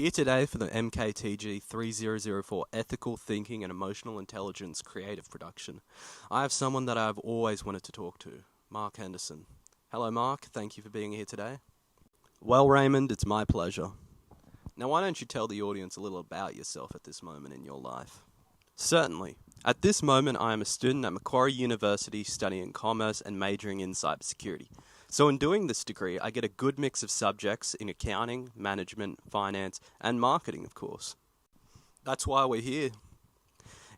Here today for the MKTG 3004 Ethical Thinking and Emotional Intelligence Creative Production, I have someone that I've always wanted to talk to, Mark Henderson. Hello Mark, thank you for being here today. Well Raymond, it's my pleasure. Now why don't you tell the audience a little about yourself at this moment in your life? Certainly. At this moment I am a student at Macquarie University studying commerce and majoring in cybersecurity. So in doing this degree, I get a good mix of subjects in accounting, management, finance, and marketing, of course. That's why we're here.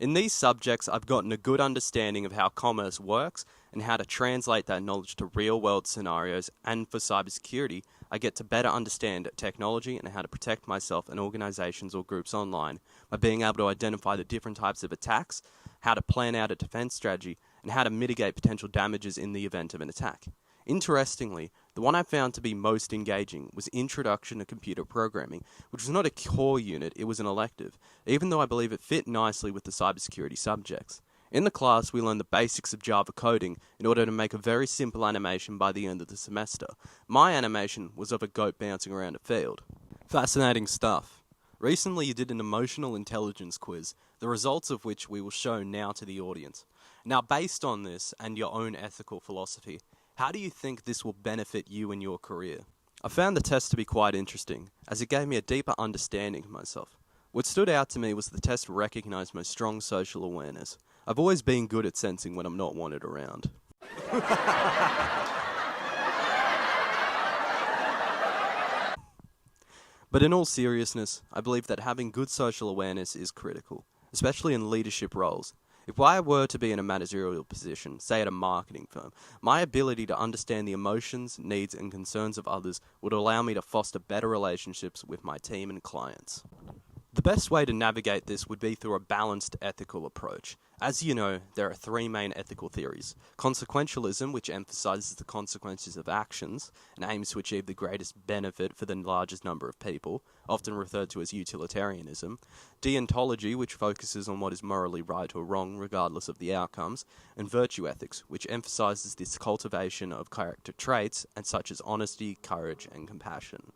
In these subjects, I've gotten a good understanding of how commerce works and how to translate that knowledge to real-world scenarios, and for cybersecurity, I get to better understand technology and how to protect myself and organizations or groups online by being able to identify the different types of attacks, how to plan out a defense strategy, and how to mitigate potential damages in the event of an attack. Interestingly, the one I found to be most engaging was Introduction to Computer Programming, which was not a core unit, it was an elective, even though I believe it fit nicely with the cybersecurity subjects. In the class, we learned the basics of Java coding in order to make a very simple animation by the end of the semester. My animation was of a goat bouncing around a field. Fascinating stuff. Recently you did an emotional intelligence quiz, the results of which we will show now to the audience. Now based on this and your own ethical philosophy, how do you think this will benefit you in your career? I found the test to be quite interesting, as it gave me a deeper understanding of myself. What stood out to me was the test recognized my strong social awareness. I've always been good at sensing when I'm not wanted around. But in all seriousness, I believe that having good social awareness is critical, especially in leadership roles. If I were to be in a managerial position, say at a marketing firm, my ability to understand the emotions, needs, and concerns of others would allow me to foster better relationships with my team and clients. The best way to navigate this would be through a balanced ethical approach. As you know, there are three main ethical theories. Consequentialism, which emphasizes the consequences of actions and aims to achieve the greatest benefit for the largest number of people, often referred to as utilitarianism. Deontology, which focuses on what is morally right or wrong regardless of the outcomes. And virtue ethics, which emphasizes this cultivation of character traits and such as honesty, courage, and compassion.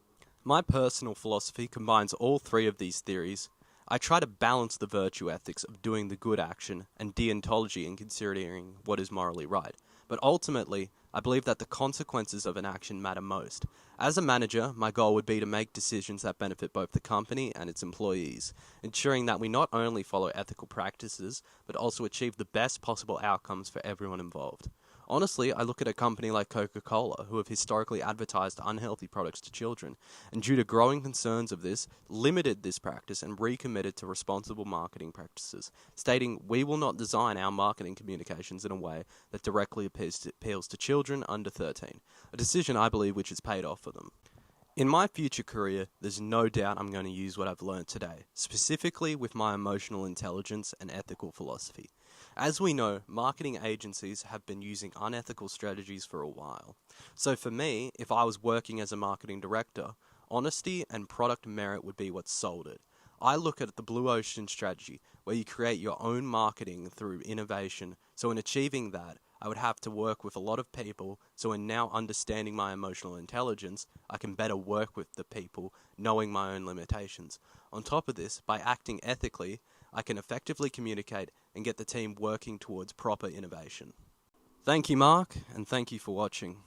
My personal philosophy combines all three of these theories. I try to balance the virtue ethics of doing the good action and deontology in considering what is morally right. But ultimately, I believe that the consequences of an action matter most. As a manager, my goal would be to make decisions that benefit both the company and its employees, ensuring that we not only follow ethical practices, but also achieve the best possible outcomes for everyone involved. Honestly, I look at a company like Coca-Cola, who have historically advertised unhealthy products to children, and due to growing concerns of this, limited this practice and recommitted to responsible marketing practices, stating, "We will not design our marketing communications in a way that directly appeals to children under 13, a decision I believe which has paid off for them. In my future career, there's no doubt I'm going to use what I've learned today, specifically with my emotional intelligence and ethical philosophy. As we know, marketing agencies have been using unethical strategies for a while. So for me, if I was working as a marketing director, honesty and product merit would be what sold it. I look at the blue ocean strategy, where you create your own marketing through innovation. So in achieving that, I would have to work with a lot of people, so in now understanding my emotional intelligence, I can better work with the people, knowing my own limitations. On top of this, by acting ethically, I can effectively communicate and get the team working towards proper innovation. Thank you, Mark, and thank you for watching.